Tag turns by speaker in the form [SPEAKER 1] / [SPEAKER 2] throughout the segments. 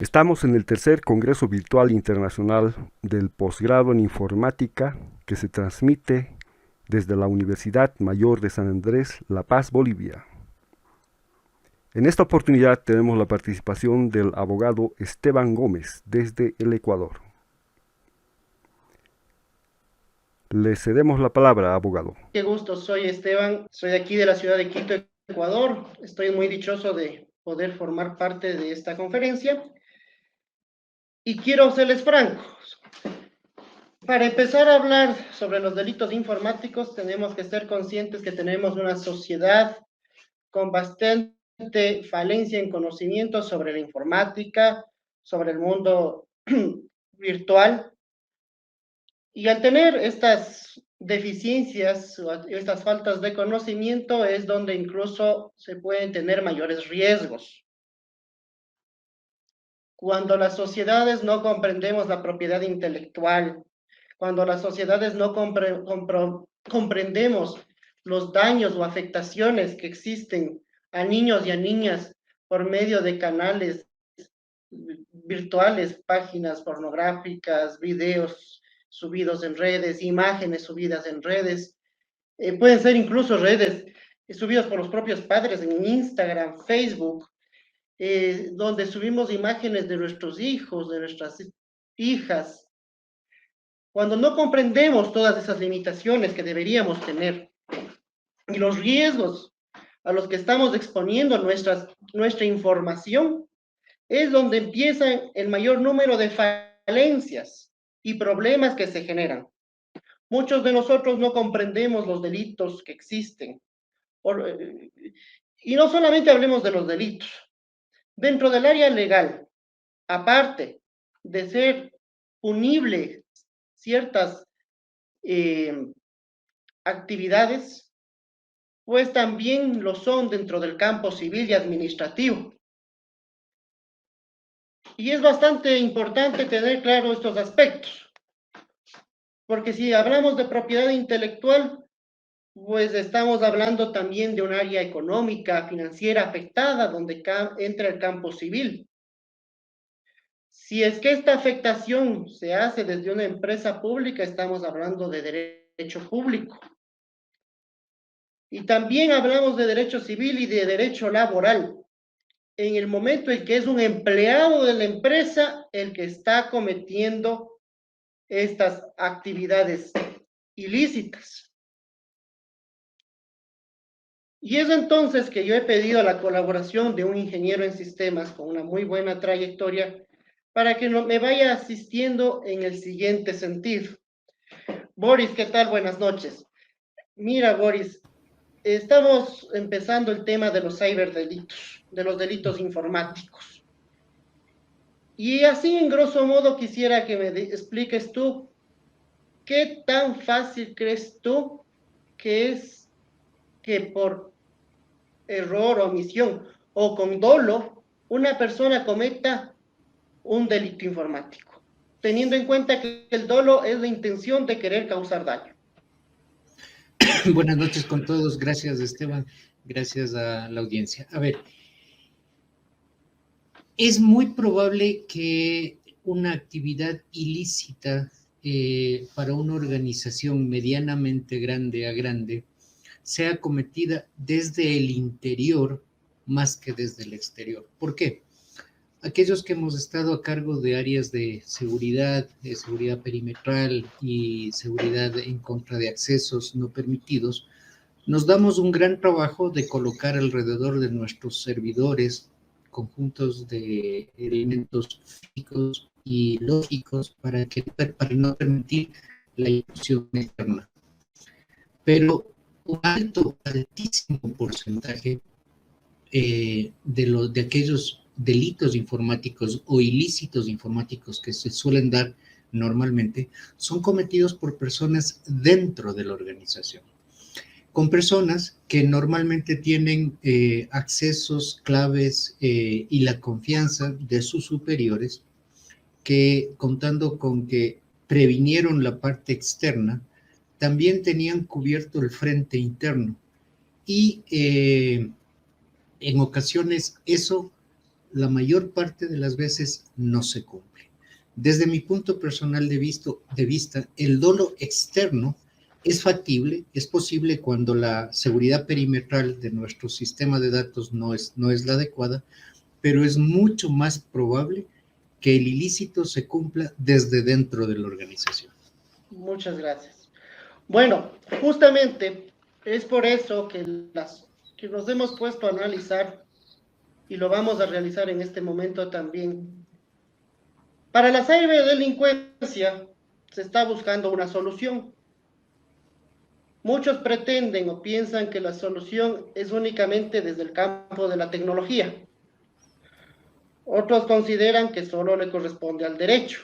[SPEAKER 1] Estamos en el tercer Congreso Virtual Internacional del Posgrado en Informática que se transmite desde la Universidad Mayor de San Andrés, La Paz, Bolivia. En esta oportunidad tenemos la participación del abogado Esteban Gómez desde el Ecuador. Le cedemos la palabra, abogado.
[SPEAKER 2] Qué gusto, soy Esteban, soy de aquí de la ciudad de Quito, Ecuador. Estoy muy dichoso de poder formar parte de esta conferencia y quiero serles francos. Para empezar a hablar sobre los delitos informáticos, tenemos que ser conscientes que tenemos una sociedad con bastante falencia en conocimiento sobre la informática, sobre el mundo virtual. Y al tener estas deficiencias o estas faltas de conocimiento es donde incluso se pueden tener mayores riesgos. Cuando las sociedades no comprendemos la propiedad intelectual, cuando las sociedades no comprendemos los daños o afectaciones que existen a niños y a niñas por medio de canales virtuales, páginas pornográficas, videos subidos en redes, imágenes subidas en redes, pueden ser incluso redes subidas por los propios padres en Instagram, Facebook, donde subimos imágenes de nuestros hijos, de nuestras hijas. Cuando no comprendemos todas esas limitaciones que deberíamos tener y los riesgos a los que estamos exponiendo nuestra información, es donde empieza el mayor número de falencias y problemas que se generan. Muchos de nosotros no comprendemos los delitos que existen. Y no solamente hablemos de los delitos. Dentro del área legal, aparte de ser punible ciertas actividades, pues también lo son dentro del campo civil y administrativo. Y es bastante importante tener claro estos aspectos, porque si hablamos de propiedad intelectual, pues estamos hablando también de un área económica, financiera afectada, donde entra el campo civil. Si es que esta afectación se hace desde una empresa pública, estamos hablando de derecho público. Y también hablamos de derecho civil y de derecho laboral. En el momento en que es un empleado de la empresa el que está cometiendo estas actividades ilícitas. Y es entonces que yo he pedido la colaboración de un ingeniero en sistemas con una muy buena trayectoria para que me vaya asistiendo en el siguiente sentido. Boris, ¿qué tal? Buenas noches. Mira, Boris, estamos empezando el tema de los ciberdelitos, de los delitos informáticos. Y así, en grosso modo, quisiera que me expliques tú, ¿qué tan fácil crees tú que es que por error, omisión o con dolo, una persona cometa un delito informático, teniendo en cuenta que el dolo es la intención de querer causar daño?
[SPEAKER 3] Buenas noches con todos. Gracias, Esteban. Gracias a la audiencia. A ver, es muy probable que una actividad ilícita para una organización medianamente grande a grande sea cometida desde el interior más que desde el exterior. ¿Por qué? Aquellos que hemos estado a cargo de áreas de seguridad perimetral y seguridad en contra de accesos no permitidos, nos damos un gran trabajo de colocar alrededor de nuestros servidores conjuntos de elementos físicos y lógicos para no permitir la intrusión externa. Pero un altísimo porcentaje de aquellos delitos informáticos o ilícitos informáticos que se suelen dar normalmente son cometidos por personas dentro de la organización, con personas que normalmente tienen accesos, claves y la confianza de sus superiores, que contando con que previnieron la parte externa, también tenían cubierto el frente interno. Y en ocasiones eso la mayor parte de las veces no se cumple. Desde mi punto personal de vista, el dolo externo es factible, es posible cuando la seguridad perimetral de nuestro sistema de datos no es la adecuada, pero es mucho más probable que el ilícito se cumpla desde dentro de la organización.
[SPEAKER 2] Muchas gracias. Bueno, justamente es por eso que nos hemos puesto a analizar, y lo vamos a realizar en este momento también. Para la ciberdelincuencia se está buscando una solución. Muchos pretenden o piensan que la solución es únicamente desde el campo de la tecnología. Otros consideran que solo le corresponde al derecho.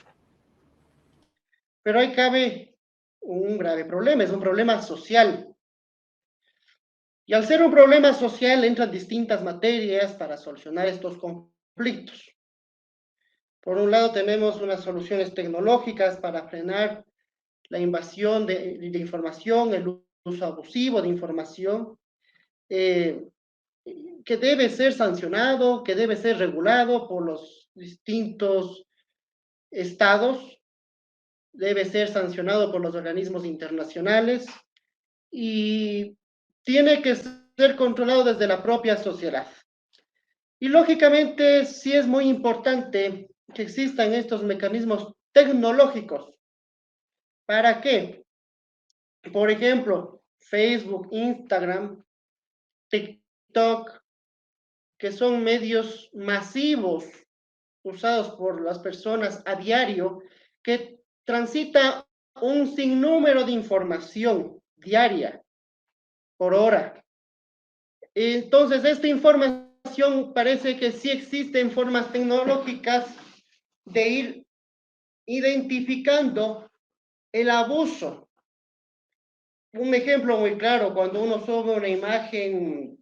[SPEAKER 2] Pero ahí cabe un grave problema, es un problema social. Y al ser un problema social entran distintas materias para solucionar estos conflictos. Por un lado tenemos unas soluciones tecnológicas para frenar la invasión de información, el uso abusivo de información, que debe ser sancionado, que debe ser regulado por los distintos estados, debe ser sancionado por los organismos internacionales y tiene que ser controlado desde la propia sociedad. Y lógicamente sí es muy importante que existan estos mecanismos tecnológicos. ¿Para qué? Por ejemplo, Facebook, Instagram, TikTok, que son medios masivos usados por las personas a diario, que transita un sinnúmero de información diaria, por hora. Entonces, esta información parece que sí existen formas tecnológicas de ir identificando el abuso. Un ejemplo muy claro, cuando uno sube una imagen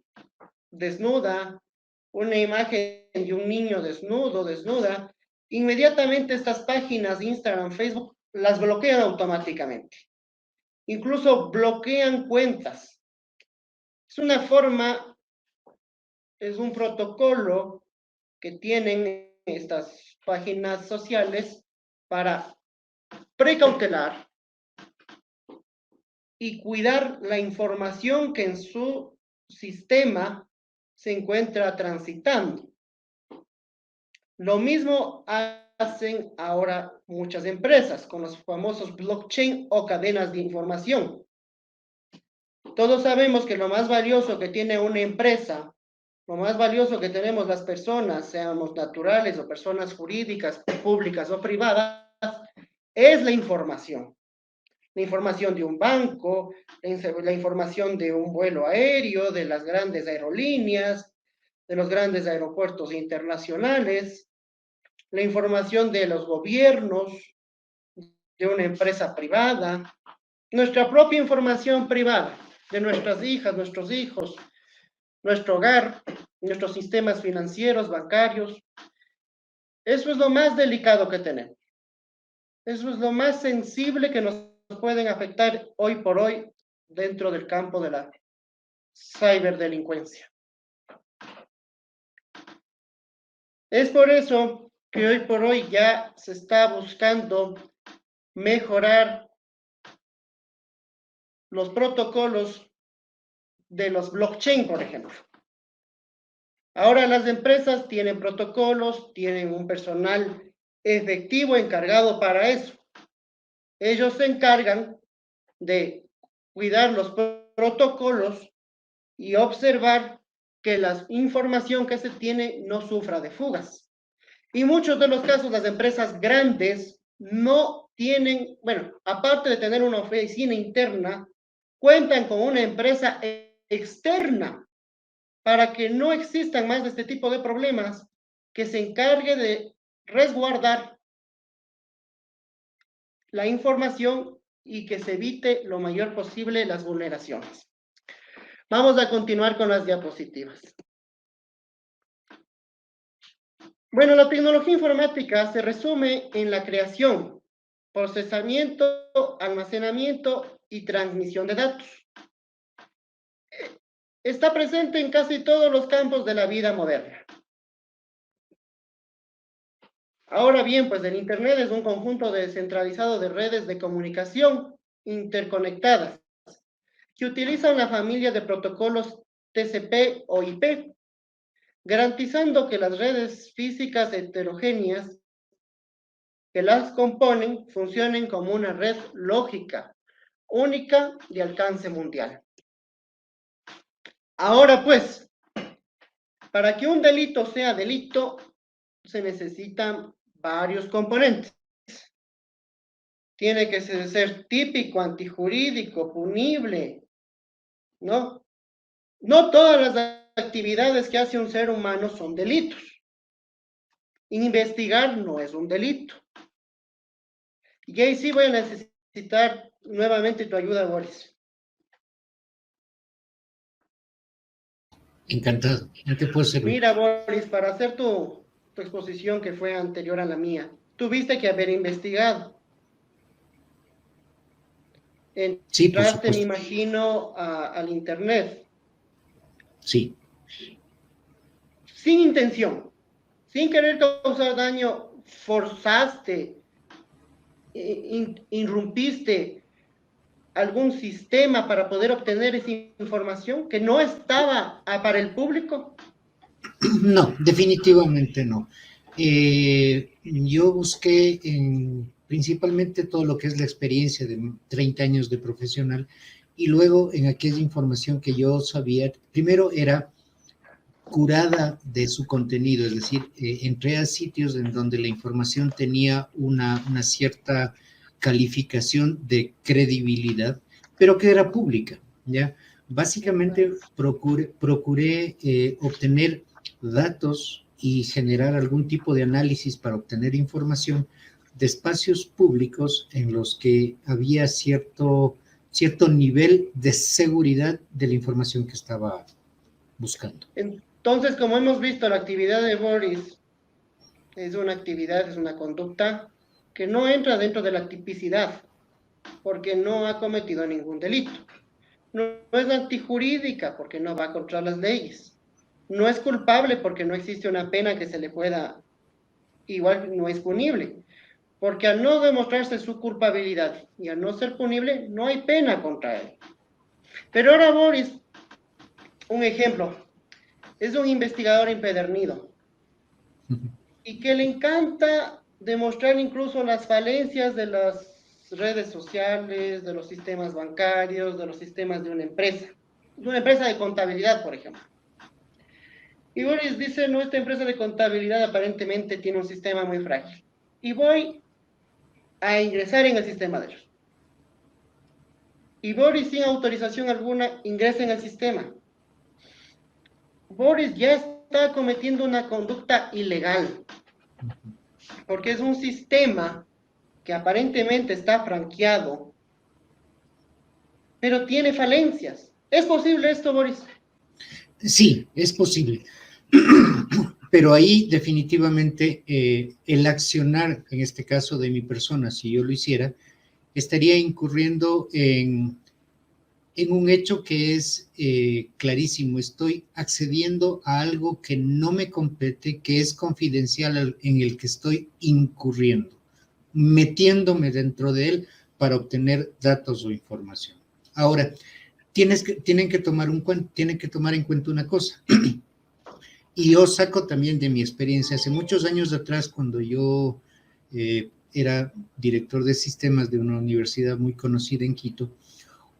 [SPEAKER 2] desnuda, una imagen de un niño desnudo, desnuda, inmediatamente estas páginas de Instagram, Facebook, las bloquean automáticamente. Incluso bloquean cuentas. Es una forma, es un protocolo que tienen estas páginas sociales para precautelar y cuidar la información que en su sistema se encuentra transitando. Lo mismo hacen ahora muchas empresas con los famosos blockchain o cadenas de información. Todos sabemos que lo más valioso que tiene una empresa, lo más valioso que tenemos las personas, seamos naturales o personas jurídicas, públicas o privadas, es la información. La información de un banco, la información de un vuelo aéreo, de las grandes aerolíneas, de los grandes aeropuertos internacionales, la información de los gobiernos, de una empresa privada, nuestra propia información privada, de nuestras hijas, nuestros hijos, nuestro hogar, nuestros sistemas financieros, bancarios. Eso es lo más delicado que tenemos. Eso es lo más sensible que nos pueden afectar hoy por hoy dentro del campo de la ciberdelincuencia. Es por eso que hoy por hoy ya se está buscando mejorar los protocolos de los blockchain, por ejemplo. Ahora las empresas tienen protocolos, tienen un personal efectivo encargado para eso. Ellos se encargan de cuidar los protocolos y observar que la información que se tiene no sufra de fugas. Y muchos de los casos, las empresas grandes no tienen, bueno, aparte de tener una oficina interna, cuentan con una empresa externa para que no existan más de este tipo de problemas, que se encargue de resguardar la información y que se evite lo mayor posible las vulneraciones. Vamos a continuar con las diapositivas. Bueno, la tecnología informática se resume en la creación, procesamiento, almacenamiento y transmisión de datos. Está presente en casi todos los campos de la vida moderna. Ahora bien, pues el Internet es un conjunto descentralizado de redes de comunicación interconectadas que utilizan la familia de protocolos TCP o IP, garantizando que las redes físicas heterogéneas que las componen funcionen como una red lógica, única de alcance mundial. Ahora pues, para que un delito sea delito, se necesitan varios componentes. Tiene que ser típico, antijurídico, punible, ¿no? No todas las actividades que hace un ser humano son delitos. Investigar no es un delito. Y ahí sí voy a necesitar nuevamente tu ayuda, Boris.
[SPEAKER 3] Encantado, no te puedo servir.
[SPEAKER 2] Mira, Boris, para hacer tu exposición que fue anterior a la mía, tuviste que haber investigado.
[SPEAKER 3] Sí, por
[SPEAKER 2] Entraste, me
[SPEAKER 3] supuesto.
[SPEAKER 2] imagino, al Internet.
[SPEAKER 3] Sí.
[SPEAKER 2] Sin intención, sin querer causar daño, forzaste, irrumpiste algún sistema para poder obtener esa información que no estaba para el público.
[SPEAKER 3] No, definitivamente no. Yo busqué principalmente todo lo que es la experiencia de 30 años de profesional y luego en aquella información que yo sabía, primero era curada de su contenido, es decir, entré a sitios en donde la información tenía una cierta calificación de credibilidad, pero que era pública, ¿ya? Básicamente procuré obtener datos y generar algún tipo de análisis para obtener información de espacios públicos en los que había cierto nivel de seguridad de la información que estaba buscando.
[SPEAKER 2] Entonces, como hemos visto, la actividad de Boris es una actividad, es una conducta que no entra dentro de la tipicidad, porque no ha cometido ningún delito. No es antijurídica, porque no va contra las leyes. No es culpable, porque no existe una pena que se le pueda, igual no es punible, porque al no demostrarse su culpabilidad y al no ser punible, no hay pena contra él. Pero ahora Boris, un ejemplo, es un investigador empedernido y que le encanta demostrar incluso las falencias de las redes sociales, de los sistemas bancarios, de los sistemas de una empresa de contabilidad, por ejemplo. Y Boris dice, no, esta empresa de contabilidad aparentemente tiene un sistema muy frágil. Y voy a ingresar en el sistema de ellos. Y Boris, sin autorización alguna, ingresa en el sistema. Boris ya está cometiendo una conducta ilegal, porque es un sistema que aparentemente está franqueado, pero tiene falencias. ¿Es posible esto, Boris?
[SPEAKER 3] Sí, es posible. Pero ahí definitivamente el accionar, en este caso de mi persona, si yo lo hiciera, estaría incurriendo en un hecho que es clarísimo. Estoy accediendo a algo que no me compete, que es confidencial, en el que estoy incurriendo, metiéndome dentro de él para obtener datos o información. Ahora, tienen que tomar en cuenta una cosa. Y yo saco también de mi experiencia. Hace muchos años atrás, cuando yo era director de sistemas de una universidad muy conocida en Quito,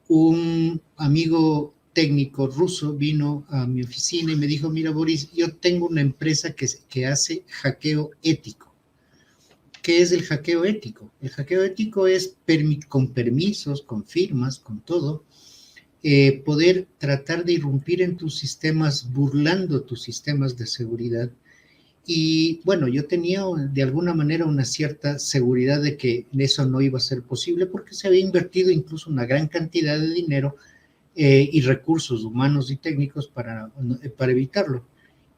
[SPEAKER 3] un amigo técnico ruso vino a mi oficina y me dijo, mira Boris, yo tengo una empresa que hace hackeo ético. ¿Qué es el hackeo ético? El hackeo ético es con permisos, con firmas, con todo, poder tratar de irrumpir en tus sistemas, burlando tus sistemas de seguridad. Y bueno, yo tenía de alguna manera una cierta seguridad de que eso no iba a ser posible porque se había invertido incluso una gran cantidad de dinero y recursos humanos y técnicos para evitarlo.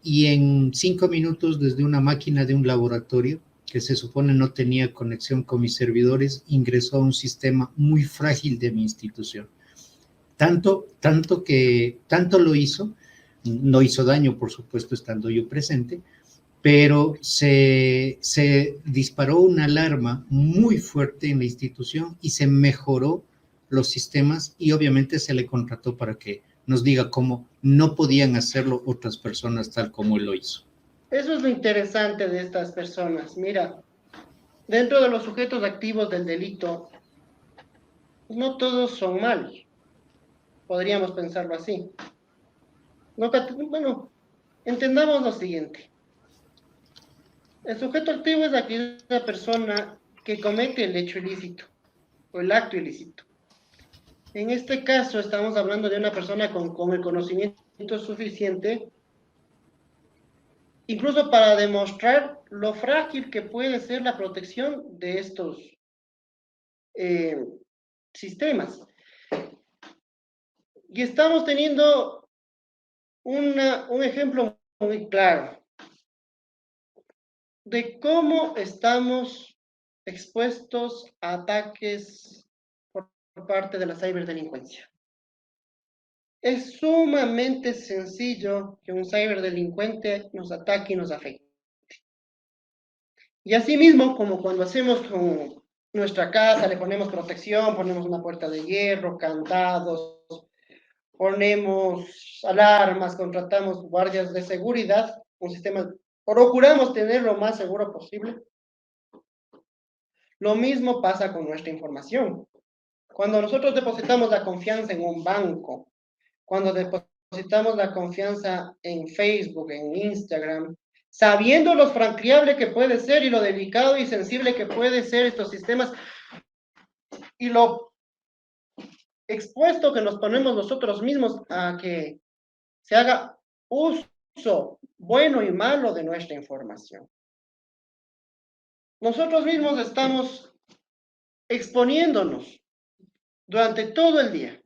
[SPEAKER 3] Y en 5 minutos, desde una máquina de un laboratorio que se supone no tenía conexión con mis servidores, ingresó a un sistema muy frágil de mi institución. Tanto lo hizo, no hizo daño, por supuesto, estando yo presente, pero se disparó una alarma muy fuerte en la institución y se mejoró los sistemas y obviamente se le contrató para que nos diga cómo no podían hacerlo otras personas tal como él lo hizo.
[SPEAKER 2] Eso es lo interesante de estas personas. Mira, dentro de los sujetos activos del delito, no todos son malos, podríamos pensarlo así. Bueno, entendamos lo siguiente. El sujeto activo es aquella persona que comete el hecho ilícito o el acto ilícito. En este caso estamos hablando de una persona con el conocimiento suficiente, incluso para demostrar lo frágil que puede ser la protección de estos eh, sistemas. Y estamos teniendo un ejemplo muy claro de cómo estamos expuestos a ataques por parte de la ciberdelincuencia. Es sumamente sencillo que un ciberdelincuente nos ataque y nos afecte. Y asimismo, como cuando hacemos con nuestra casa, le ponemos protección, ponemos una puerta de hierro, candados, ponemos alarmas, contratamos guardias de seguridad, un sistema, procuramos tener lo más seguro posible. Lo mismo pasa con nuestra información. Cuando nosotros depositamos la confianza en un banco, cuando depositamos la confianza en Facebook, en Instagram, sabiendo lo franqueable que puede ser y lo delicado y sensible que puede ser estos sistemas y lo expuesto que nos ponemos nosotros mismos a que se haga uso bueno y malo de nuestra información. Nosotros mismos estamos exponiéndonos durante todo el día.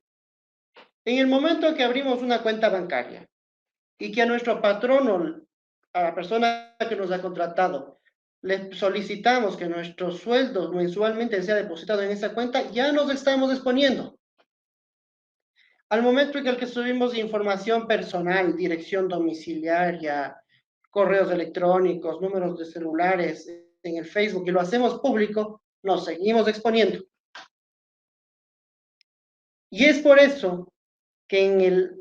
[SPEAKER 2] En el momento en que abrimos una cuenta bancaria y que a nuestro patrono, a la persona que nos ha contratado, le solicitamos que nuestro sueldo mensualmente sea depositado en esa cuenta, ya nos estamos exponiendo. Al momento en el que subimos información personal, dirección domiciliaria, correos electrónicos, números de celulares en el Facebook y lo hacemos público, nos seguimos exponiendo. Y es por eso que en el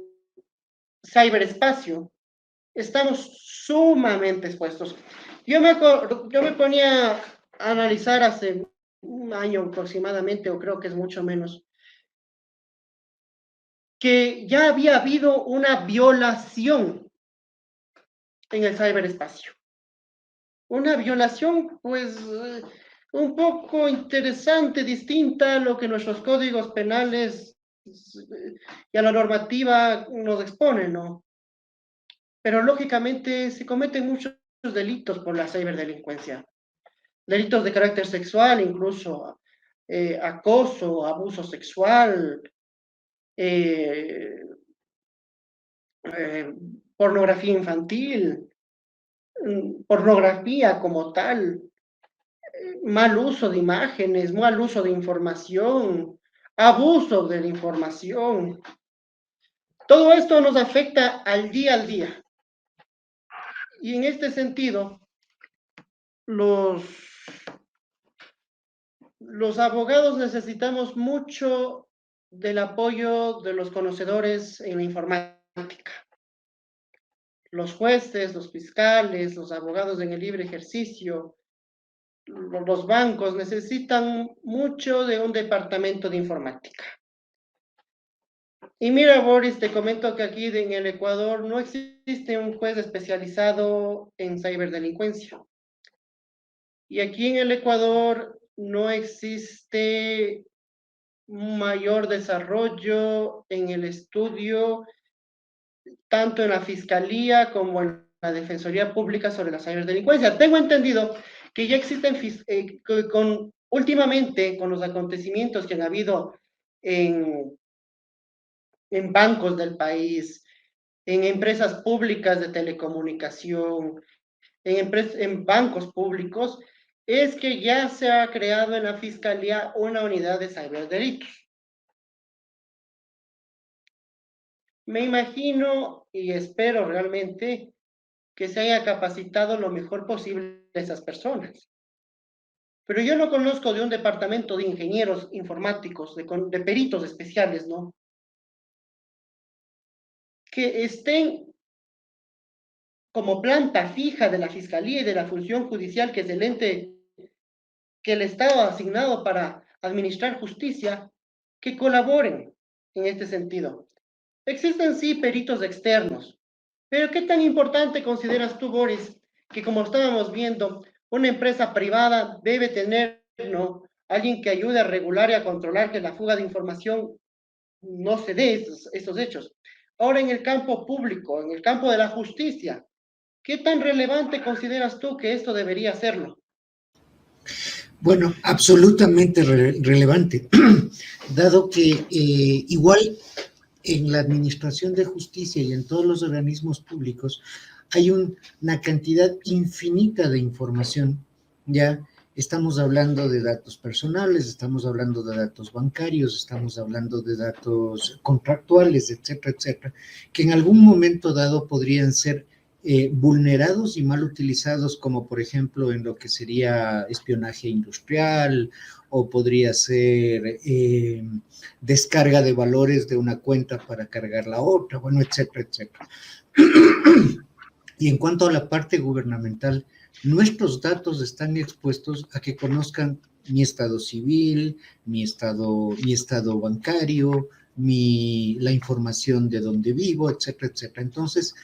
[SPEAKER 2] ciberespacio estamos sumamente expuestos. Yo me ponía a analizar hace un año aproximadamente, o creo que es mucho menos, que ya había habido una violación en el ciberespacio. Una violación, pues, un poco interesante, distinta a lo que nuestros códigos penales y a la normativa nos exponen, ¿no? Pero lógicamente se cometen muchos delitos por la ciberdelincuencia. Delitos de carácter sexual, incluso acoso, abuso sexual, eh, eh, pornografía infantil, pornografía como tal, mal uso de imágenes, mal uso de información, abuso de la información. Todo esto nos afecta al día. Y en este sentido, los, los abogados necesitamos mucho del apoyo de los conocedores en la informática. Los jueces, los fiscales, los abogados en el libre ejercicio, los bancos necesitan mucho de un departamento de informática. Y mira, Boris, te comento que aquí en el Ecuador no existe un juez especializado en ciberdelincuencia. Y aquí en el Ecuador no existe un mayor desarrollo en el estudio, tanto en la Fiscalía como en la Defensoría Pública sobre la ciberdelincuencia. Tengo entendido que ya existen, últimamente, con los acontecimientos que han habido en, en bancos del país, en empresas públicas de telecomunicación, en bancos públicos, es que ya se ha creado en la Fiscalía una unidad de ciberdelitos. Me imagino y espero realmente que se haya capacitado lo mejor posible a esas personas. Pero yo no conozco de un departamento de ingenieros informáticos, de peritos especiales, ¿no? Que estén como planta fija de la Fiscalía y de la Función Judicial, que es el ente que el Estado ha asignado para administrar justicia, que colaboren en este sentido. Existen sí peritos externos, pero ¿qué tan importante consideras tú, Boris, que como estábamos viendo, una empresa privada debe tener, ¿no?, alguien que ayude a regular y a controlar que la fuga de información no se dé esos hechos? Ahora en el campo público, en el campo de la justicia, ¿qué tan relevante consideras tú que esto debería serlo?
[SPEAKER 3] Bueno, absolutamente relevante, dado que igual en la administración de justicia y en todos los organismos públicos hay una cantidad infinita de información, ya estamos hablando de datos personales, estamos hablando de datos bancarios, estamos hablando de datos contractuales, etcétera, etcétera, que en algún momento dado podrían ser vulnerados y mal utilizados, como por ejemplo en lo que sería espionaje industrial, o podría ser descarga de valores de una cuenta para cargar la otra, bueno, etcétera, etcétera. Y en cuanto a la parte gubernamental, nuestros datos están expuestos a que conozcan mi estado civil, mi estado bancario, la información de dónde vivo, etcétera, etcétera. Entonces,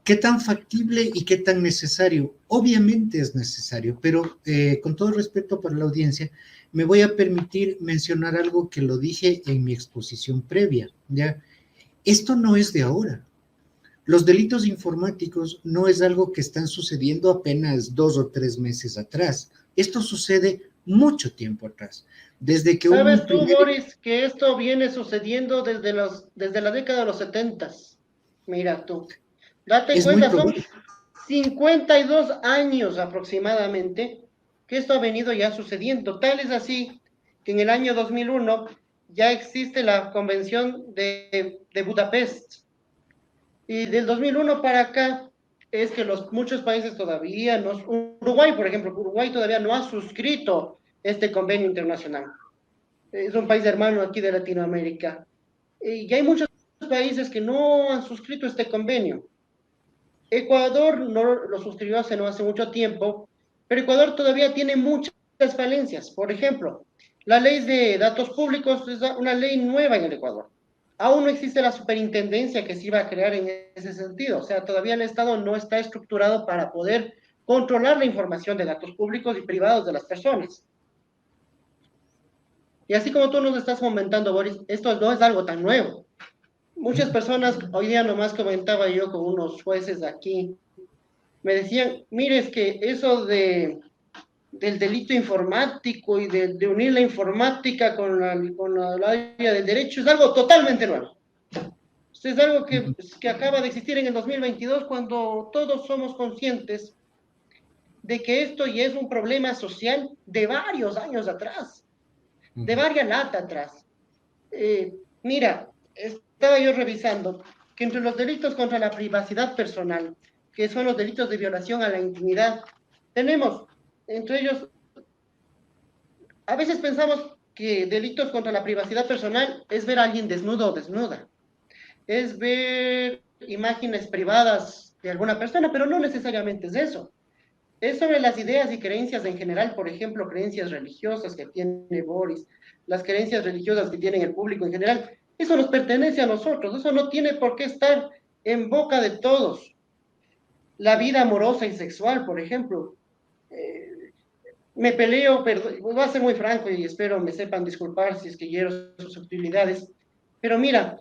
[SPEAKER 3] ¿qué tan factible y qué tan necesario? Obviamente es necesario, pero con todo respeto para la audiencia, me voy a permitir mencionar algo que lo dije en mi exposición previa, ¿ya? Esto no es de ahora. Los delitos informáticos no es algo que están sucediendo apenas 2 o 3 meses atrás. Esto sucede mucho tiempo atrás. Desde que hubo un
[SPEAKER 2] ¿Sabes tú,
[SPEAKER 3] primer...
[SPEAKER 2] Boris, que esto viene sucediendo desde la década de los 70? Mira tú, date
[SPEAKER 3] Es muy
[SPEAKER 2] cuenta, son
[SPEAKER 3] probable.
[SPEAKER 2] 52 años aproximadamente que esto ha venido ya sucediendo. Tal es así que en el año 2001 ya existe la Convención de Budapest. Y del 2001 para acá es que muchos países todavía no, Uruguay, por ejemplo, Uruguay todavía no ha suscrito este convenio internacional. Es un país hermano aquí de Latinoamérica. Y hay muchos países que no han suscrito este convenio. Ecuador no lo suscribió hace no hace mucho tiempo, pero Ecuador todavía tiene muchas falencias. Por ejemplo, la ley de datos públicos es una ley nueva en el Ecuador. Aún no existe la superintendencia que se iba a crear en ese sentido. O sea, todavía el Estado no está estructurado para poder controlar la información de datos públicos y privados de las personas. Y así como tú nos estás comentando, Boris, esto no es algo tan nuevo. Muchas personas, hoy día nomás comentaba yo con unos jueces aquí, me decían, mire, es que eso del delito informático y de unir la informática con la área del derecho es algo totalmente nuevo. Es algo que acaba de existir en el 2022 cuando todos somos conscientes de que esto ya es un problema social de varios años atrás, de varias latas atrás. Mira, estaba yo revisando que entre los delitos contra la privacidad personal, que son los delitos de violación a la intimidad, tenemos entre ellos, a veces pensamos que delitos contra la privacidad personal es ver a alguien desnudo o desnuda, es ver imágenes privadas de alguna persona, pero no necesariamente es eso. Es sobre las ideas y creencias en general, por ejemplo, creencias religiosas que tiene Boris, las creencias religiosas que tiene el público en general. Eso nos pertenece a nosotros, eso no tiene por qué estar en boca de todos. La vida amorosa y sexual, por ejemplo. Me peleo, voy a ser muy franco y espero me sepan disculpar si es que hiero sus utilidades, pero mira,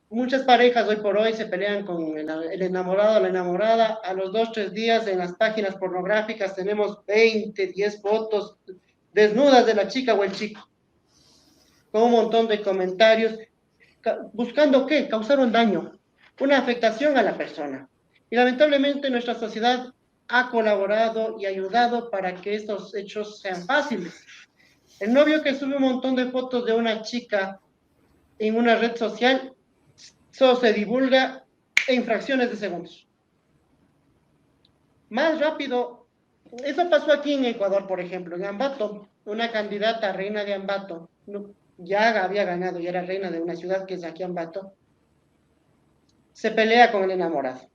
[SPEAKER 2] muchas parejas hoy por hoy se pelean con el enamorado o la enamorada. A los 2 o 3 días en las páginas pornográficas tenemos 20, 10 fotos desnudas de la chica o el chico, con un montón de comentarios, buscando ¿qué? Causar un daño, una afectación a la persona. Y lamentablemente nuestra sociedad ha colaborado y ayudado para que estos hechos sean fáciles. El novio que sube un montón de fotos de una chica en una red social, eso se divulga en fracciones de segundos. más rápido. Eso pasó aquí en Ecuador, por ejemplo, en Ambato, una candidata a reina de Ambato, ya había ganado, ya era reina de una ciudad que es aquí Ambato, se pelea con el enamorado.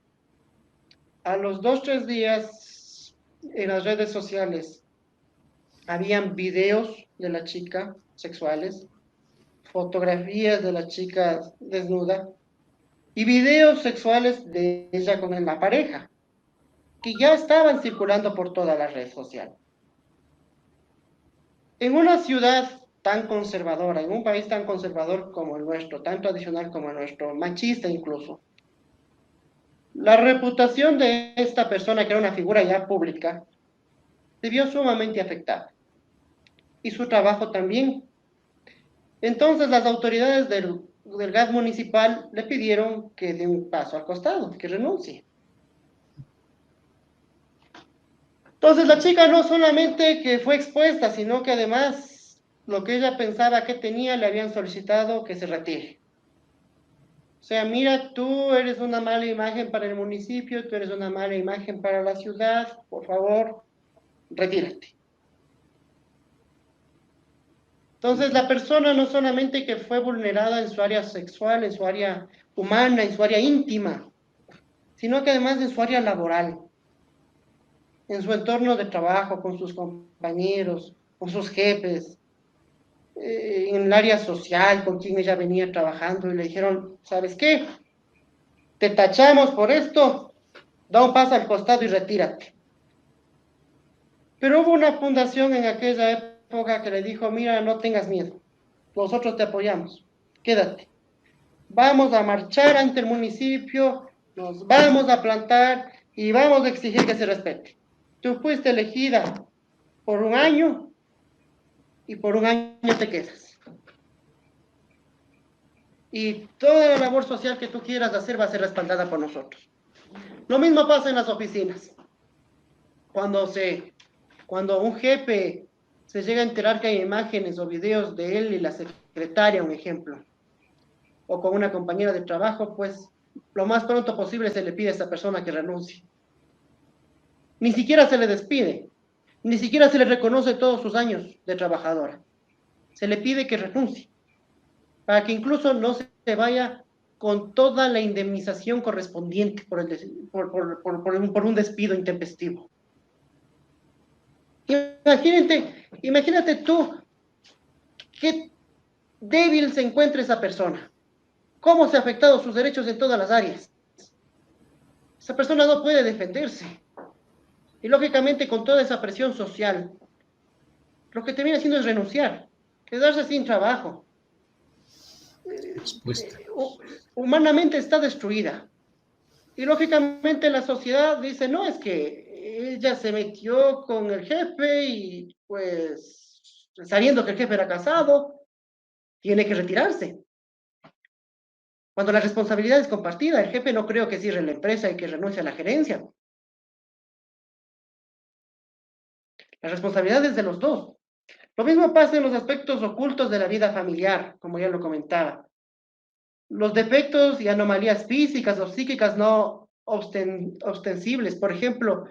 [SPEAKER 2] A los 2, 3 días, en las redes sociales, habían videos de la chica sexuales, fotografías de la chica desnuda y videos sexuales de ella con la pareja, que ya estaban circulando por toda la red social. En una ciudad tan conservadora, en un país tan conservador como el nuestro, tan tradicional como el nuestro, machista incluso, la reputación de esta persona, que era una figura ya pública, se vio sumamente afectada. Y su trabajo también. Entonces las autoridades del gas municipal le pidieron que dé un paso al costado, que renuncie. Entonces la chica no solamente que fue expuesta, sino que además lo que ella pensaba que tenía le habían solicitado que se retire. O sea, mira, tú eres una mala imagen para el municipio, tú eres una mala imagen para la ciudad, por favor, retírate. Entonces la persona no solamente que fue vulnerada en su área sexual, en su área humana, en su área íntima, sino que además en su área laboral, en su entorno de trabajo, con sus compañeros, con sus jefes, en el área social con quien ella venía trabajando y le dijeron, ¿sabes qué? Te tachamos por esto, da un paso al costado y retírate. Pero hubo una fundación en aquella época que le dijo, mira, no tengas miedo, nosotros te apoyamos, quédate. Vamos a marchar ante el municipio, nos vamos a plantar y vamos a exigir que se respete. Tú fuiste elegida por un año y por un año te quedas. Y toda la labor social que tú quieras hacer va a ser respaldada por nosotros. Lo mismo pasa en las oficinas. Cuando un jefe se llega a enterar que hay imágenes o videos de él y la secretaria, un ejemplo, o con una compañera de trabajo, pues lo más pronto posible se le pide a esa persona que renuncie. Ni siquiera se le despide, ni siquiera se le reconoce todos sus años de trabajadora. Se le pide que renuncie, para que incluso no se vaya con toda la indemnización correspondiente por un despido intempestivo. Imagínate tú qué débil se encuentra esa persona, cómo se ha afectado sus derechos en todas las áreas. Esa persona no puede defenderse. Y lógicamente con toda esa presión social, lo que termina haciendo es renunciar, quedarse sin trabajo. Humanamente está destruida. Y lógicamente la sociedad dice, no, es que ella se metió con el jefe y pues sabiendo que el jefe era casado, tiene que retirarse. Cuando la responsabilidad es compartida, el jefe no creo que cierre la empresa y que renuncie a la gerencia. La responsabilidad es de los dos. Lo mismo pasa en los aspectos ocultos de la vida familiar, como ya lo comentaba. Los defectos y anomalías físicas o psíquicas no ostensibles, por ejemplo,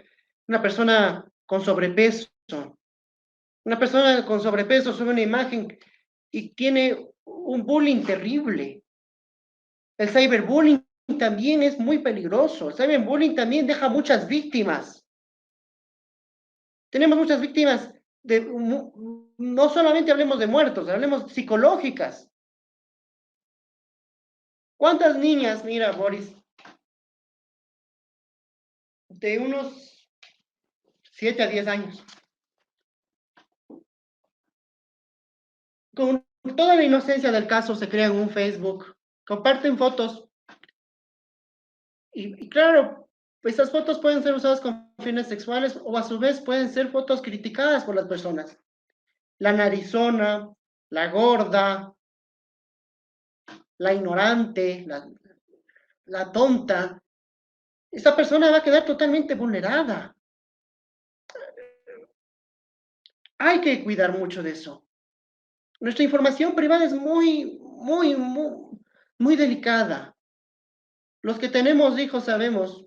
[SPEAKER 2] una persona con sobrepeso. Una persona con sobrepeso sube una imagen y tiene un bullying terrible. El cyberbullying también es muy peligroso. El cyberbullying también deja muchas víctimas. Tenemos muchas víctimas no solamente hablemos de muertos, hablemos psicológicas. ¿Cuántas niñas, mira, Boris, de unos 7 a 10 años, con toda la inocencia del caso, se crean un Facebook, comparten fotos, y claro, esas fotos pueden ser usadas con fines sexuales o a su vez pueden ser fotos criticadas por las personas. La narizona, la gorda, la ignorante, la tonta. Esa persona va a quedar totalmente vulnerada. Hay que cuidar mucho de eso. Nuestra información privada es muy delicada. Los que tenemos hijos sabemos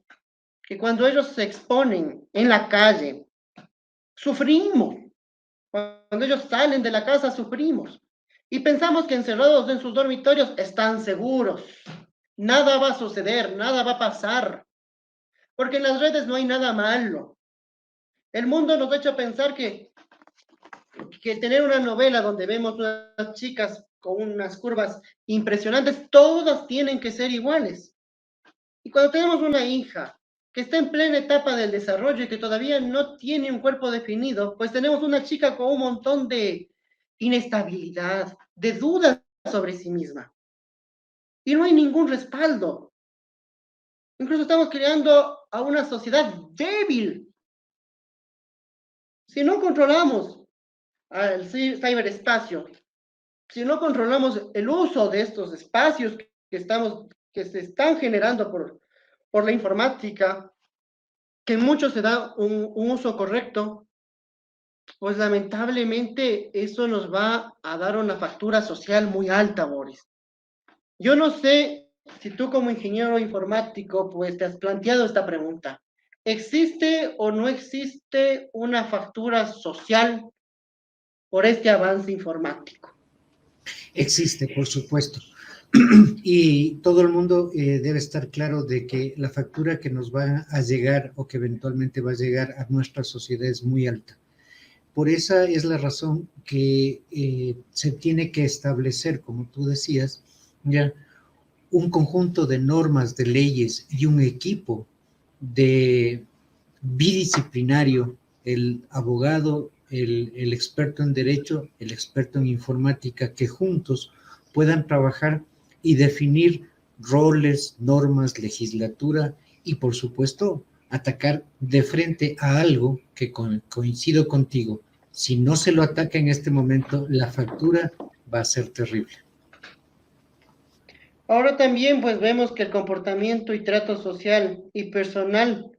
[SPEAKER 2] que cuando ellos se exponen en la calle, sufrimos. Cuando ellos salen de la casa, sufrimos. Y pensamos que encerrados en sus dormitorios están seguros. Nada va a suceder, nada va a pasar. Porque en las redes no hay nada malo. El mundo nos ha hecho pensar que tener una novela donde vemos unas chicas con unas curvas impresionantes, todas tienen que ser iguales. Y cuando tenemos una hija que está en plena etapa del desarrollo y que todavía no tiene un cuerpo definido, pues tenemos una chica con un montón de inestabilidad, de dudas sobre sí misma. Y no hay ningún respaldo. Incluso estamos creando a una sociedad débil. Si no controlamos al ciberespacio, si no controlamos el uso de estos espacios que se están generando por la informática, que en muchos se da un uso correcto, pues lamentablemente eso nos va a dar una factura social muy alta, Boris. Yo no sé si tú como ingeniero informático, pues te has planteado esta pregunta. ¿Existe o no existe una factura social por este avance informático?
[SPEAKER 3] Existe, por supuesto. Y todo el mundo debe estar claro de que la factura que nos va a llegar o que eventualmente va a llegar a nuestra sociedad es muy alta. Por esa es la razón que se tiene que establecer, como tú decías, ya un conjunto de normas, de leyes y un equipo de bidisciplinario, el abogado, el experto en derecho, el experto en informática, que juntos puedan trabajar y definir roles, normas, legislatura y, por supuesto, atacar de frente a algo que coincido contigo. Si no se lo ataca en este momento, la factura va a ser terrible.
[SPEAKER 2] Ahora también pues vemos que el comportamiento y trato social y personal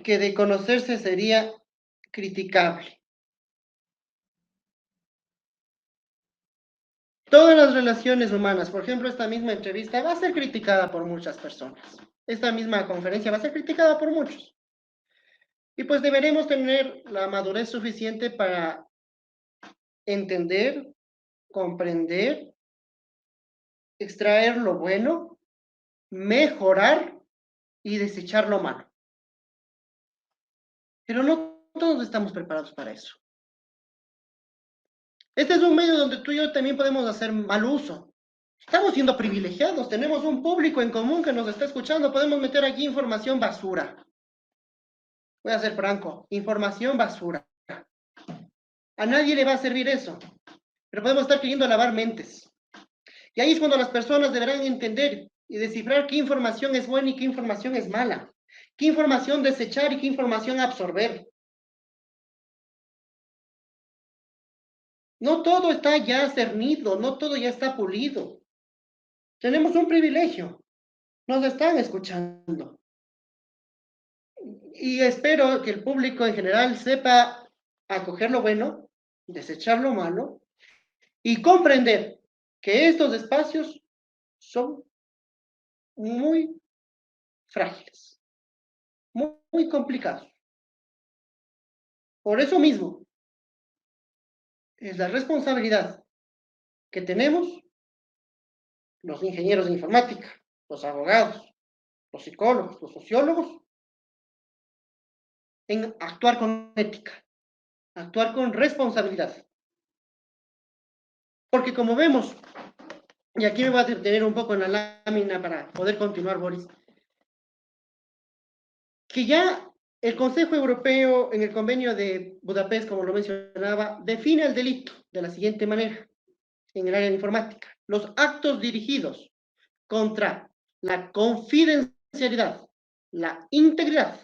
[SPEAKER 2] que de conocerse sería criticable. Todas las relaciones humanas, por ejemplo, esta misma entrevista va a ser criticada por muchas personas. Esta misma conferencia va a ser criticada por muchos. Y pues deberemos tener la madurez suficiente para entender, comprender, extraer lo bueno, mejorar y desechar lo malo. Pero no todos estamos preparados para eso. Este es un medio donde tú y yo también podemos hacer mal uso. Estamos siendo privilegiados, tenemos un público en común que nos está escuchando, podemos meter aquí información basura. Voy a ser franco, información basura. A nadie le va a servir eso, pero podemos estar queriendo lavar mentes. Y ahí es cuando las personas deberán entender y descifrar qué información es buena y qué información es mala, qué información desechar y qué información absorber. No todo está ya cernido, no todo ya está pulido. Tenemos un privilegio, nos están escuchando. Y espero que el público en general sepa acoger lo bueno, desechar lo malo y comprender que estos espacios son muy frágiles, muy complicados. Por eso mismo es la responsabilidad que tenemos los ingenieros de informática, los abogados, los psicólogos, los sociólogos, en actuar con ética, actuar con responsabilidad. Porque como vemos, y aquí me voy a detener un poco en la lámina para poder continuar, Boris, que ya el Consejo Europeo en el convenio de Budapest, como lo mencionaba, define el delito de la siguiente manera en el área de informática. Los actos dirigidos contra la confidencialidad, la integridad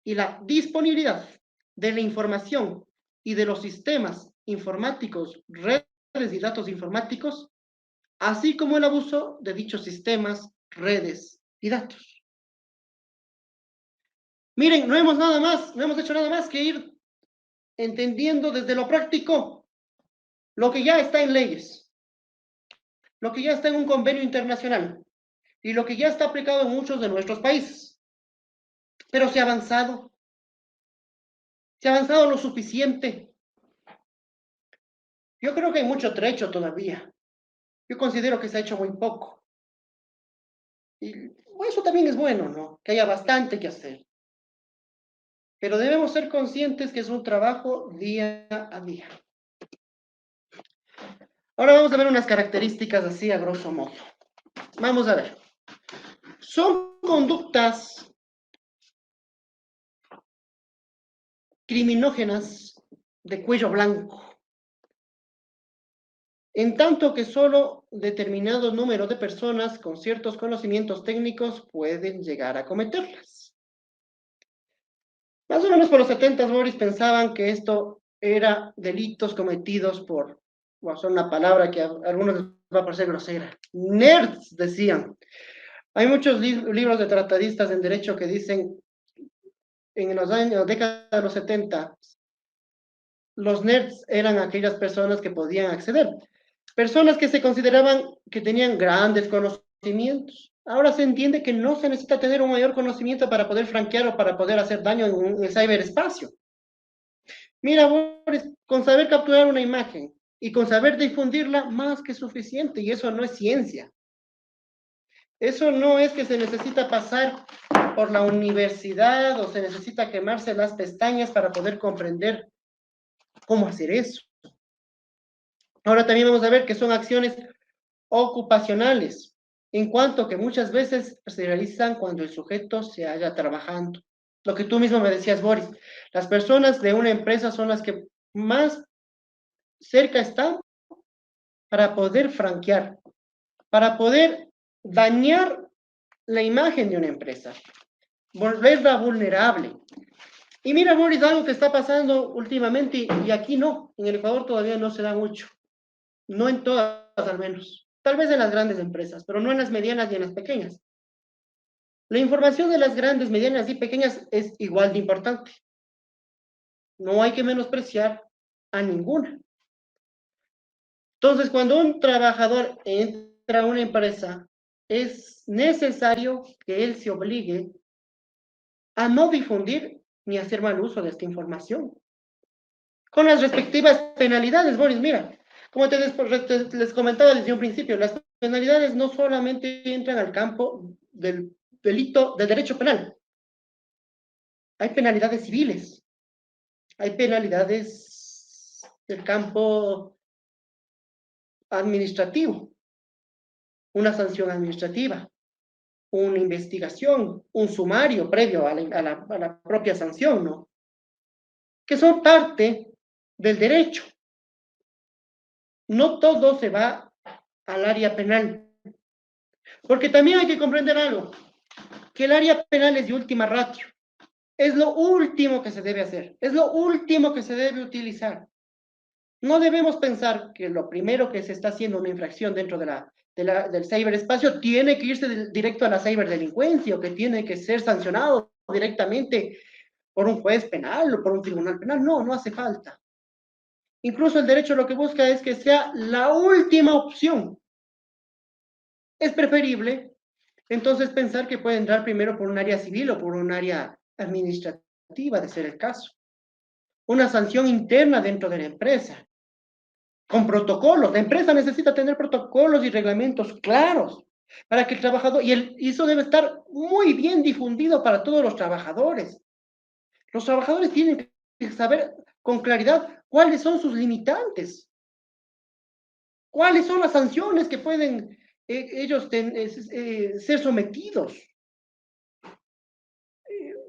[SPEAKER 2] y la disponibilidad de la información y de los sistemas informáticos, redes y datos informáticos, así como el abuso de dichos sistemas, redes y datos. Miren, no hemos hecho nada más que ir entendiendo desde lo práctico lo que ya está en leyes, lo que ya está en un convenio internacional, y lo que ya está aplicado en muchos de nuestros países. Pero se ha avanzado lo suficiente. Yo creo que hay mucho trecho todavía. Yo considero que se ha hecho muy poco. Y eso también es bueno, ¿no? Que haya bastante que hacer. Pero debemos ser conscientes que es un trabajo día a día. Ahora vamos a ver unas características así a grosso modo. Vamos a ver. Son conductas criminógenas de cuello blanco, en tanto que solo determinado número de personas con ciertos conocimientos técnicos pueden llegar a cometerlas. Más o menos por los 70, Boris, pensaban que esto era delitos cometidos por, voy a usar una palabra que a algunos les va a parecer grosera, nerds, decían. Hay muchos libros de tratadistas en derecho que dicen, en los años, décadas de los 70, los nerds eran aquellas personas que podían acceder. Personas que se consideraban que tenían grandes conocimientos. Ahora se entiende que no se necesita tener un mayor conocimiento para poder franquear o para poder hacer daño en el ciberespacio. Mira, Boris, con saber capturar una imagen y con saber difundirla, más que suficiente. Y eso no es ciencia. Eso no es que se necesita pasar por la universidad o se necesita quemarse las pestañas para poder comprender cómo hacer eso. Ahora también vamos a ver que son acciones ocupacionales, en cuanto que muchas veces se realizan cuando el sujeto se halla trabajando. Lo que tú mismo me decías, Boris, las personas de una empresa son las que más cerca están para poder franquear, para poder dañar la imagen de una empresa, volverla vulnerable. Y mira, Boris, algo que está pasando últimamente, y aquí no, en el Ecuador todavía no se da mucho, no en todas al menos, tal vez en las grandes empresas, pero no en las medianas ni en las pequeñas. La información de las grandes, medianas y pequeñas es igual de importante. No hay que menospreciar a ninguna. Entonces, cuando un trabajador entra a una empresa, es necesario que él se obligue a no difundir ni hacer mal uso de esta información. Con las respectivas penalidades, Boris, mira, como les comentaba desde un principio, las penalidades no solamente entran al campo del delito, del derecho penal. Hay penalidades civiles, hay penalidades del campo administrativo, una sanción administrativa, una investigación, un sumario previo a la propia sanción, ¿no? Que son parte del derecho. No todo se va al área penal. Porque también hay que comprender algo, que el área penal es de última ratio. Es lo último que se debe hacer, es lo último que se debe utilizar. No debemos pensar que lo primero que se está haciendo una infracción dentro del ciberespacio tiene que irse directo a la ciberdelincuencia o que tiene que ser sancionado directamente por un juez penal o por un tribunal penal. No, no hace falta. Incluso el derecho lo que busca es que sea la última opción. Es preferible, entonces, pensar que puede entrar primero por un área civil o por un área administrativa, de ser el caso. Una sanción interna dentro de la empresa, con protocolos. La empresa necesita tener protocolos y reglamentos claros para que el trabajador, y eso debe estar muy bien difundido para todos los trabajadores. Los trabajadores tienen que saber con claridad cuáles son sus limitantes, cuáles son las sanciones que pueden ellos ser sometidos.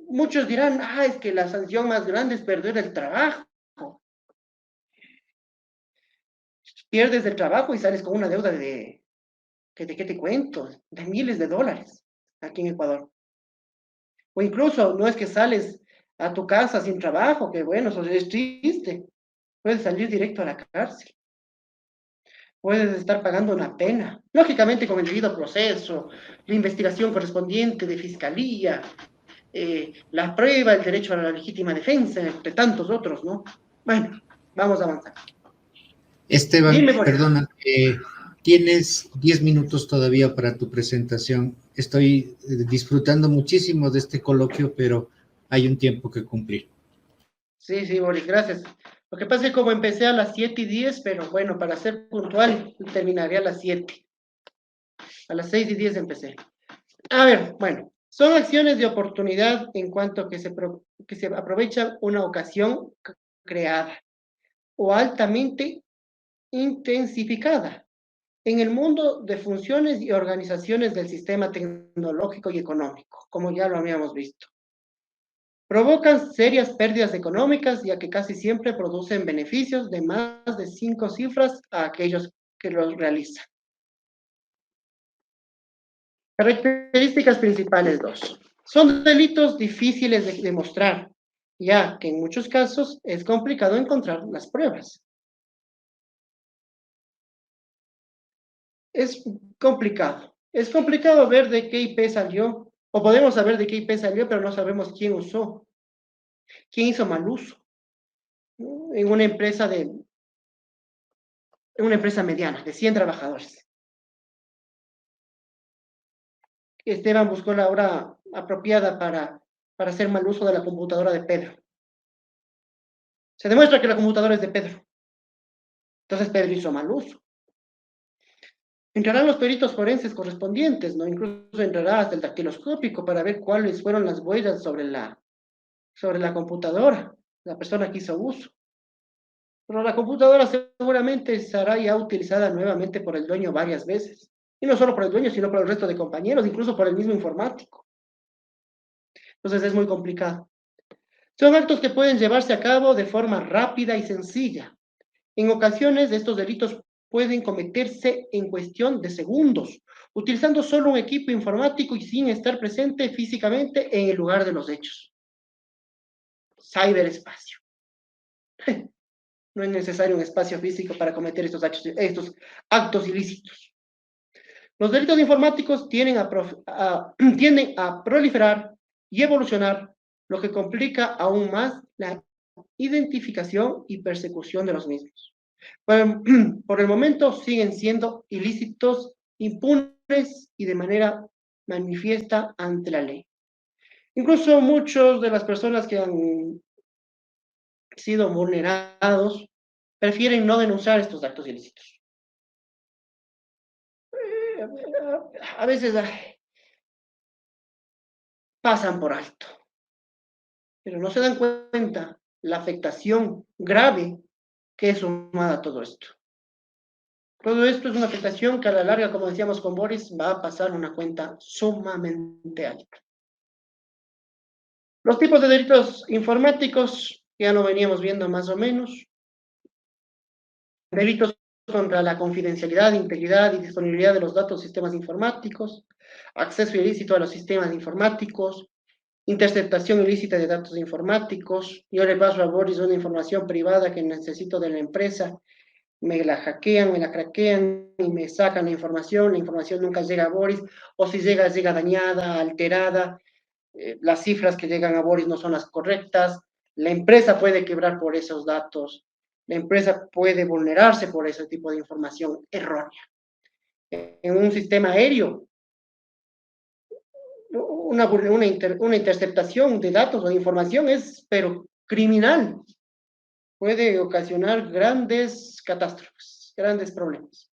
[SPEAKER 2] Muchos dirán, es que la sanción más grande es perder el trabajo. Pierdes el trabajo y sales con una deuda ¿de qué te cuento? De miles de dólares aquí en Ecuador. O incluso no es que sales a tu casa sin trabajo, que bueno, eso es triste. Puedes salir directo a la cárcel. Puedes estar pagando una pena. Lógicamente con el debido proceso, la investigación correspondiente de fiscalía, la prueba, el derecho a la legítima defensa, entre tantos otros, ¿no? Bueno, vamos a avanzar.
[SPEAKER 3] Esteban, perdona, tienes 10 minutos todavía para tu presentación. estoy disfrutando muchísimo de este coloquio, pero hay un tiempo que cumplir.
[SPEAKER 2] Sí, sí, Boris, gracias. Lo que pasa es que como empecé a las 7:10, pero bueno, para ser puntual, terminaría a las 7. A las 6:10 empecé. A ver, bueno, son acciones de oportunidad en cuanto que se aprovecha una ocasión creada o altamente intensificada en el mundo de funciones y organizaciones del sistema tecnológico y económico, como ya lo habíamos visto. Provocan serias pérdidas económicas, ya que casi siempre producen beneficios de más de 5 cifras a aquellos que los realizan. Características principales 2. Son delitos difíciles de demostrar, ya que en muchos casos es complicado encontrar las pruebas. Es complicado. Es complicado ver de qué IP salió, o podemos saber de qué IP salió, pero no sabemos quién usó, quién hizo mal uso, ¿no? En una empresa mediana, de 100 trabajadores. Esteban buscó la hora apropiada para hacer mal uso de la computadora de Pedro. Se demuestra que la computadora es de Pedro. Entonces Pedro hizo mal uso. Entrarán los peritos forenses correspondientes, ¿no? Incluso entrará hasta el dactiloscópico para ver cuáles fueron las huellas sobre la computadora, la persona que hizo uso. Pero la computadora seguramente será ya utilizada nuevamente por el dueño varias veces. Y no solo por el dueño, sino por el resto de compañeros, incluso por el mismo informático. Entonces es muy complicado. Son actos que pueden llevarse a cabo de forma rápida y sencilla. En ocasiones, estos delitos pueden cometerse en cuestión de segundos, utilizando solo un equipo informático y sin estar presente físicamente en el lugar de los hechos. Ciberespacio. No es necesario un espacio físico para cometer estos actos ilícitos. Los delitos informáticos tienden a proliferar y evolucionar, lo que complica aún más la identificación y persecución de los mismos. Por el momento siguen siendo ilícitos, impunes y de manera manifiesta ante la ley. Incluso muchas de las personas que han sido vulnerados prefieren no denunciar estos actos ilícitos. A veces pasan por alto, pero no se dan cuenta la afectación grave que es sumada a todo esto. Todo esto es una afectación que a la larga, como decíamos con Boris, va a pasar una cuenta sumamente alta. Los tipos de delitos informáticos, ya lo veníamos viendo más o menos. Delitos contra la confidencialidad, integridad y disponibilidad de los datos de sistemas informáticos, acceso ilícito a los sistemas informáticos, interceptación ilícita de datos informáticos. Yo le paso a Boris una información privada que necesito de la empresa, me la hackean, me la craquean y me sacan la información nunca llega a Boris, o si llega, llega dañada, alterada, las cifras que llegan a Boris no son las correctas, la empresa puede quebrar por esos datos, la empresa puede vulnerarse por ese tipo de información errónea. En un sistema aéreo, una interceptación de datos o de información es, pero criminal, puede ocasionar grandes catástrofes, grandes problemas.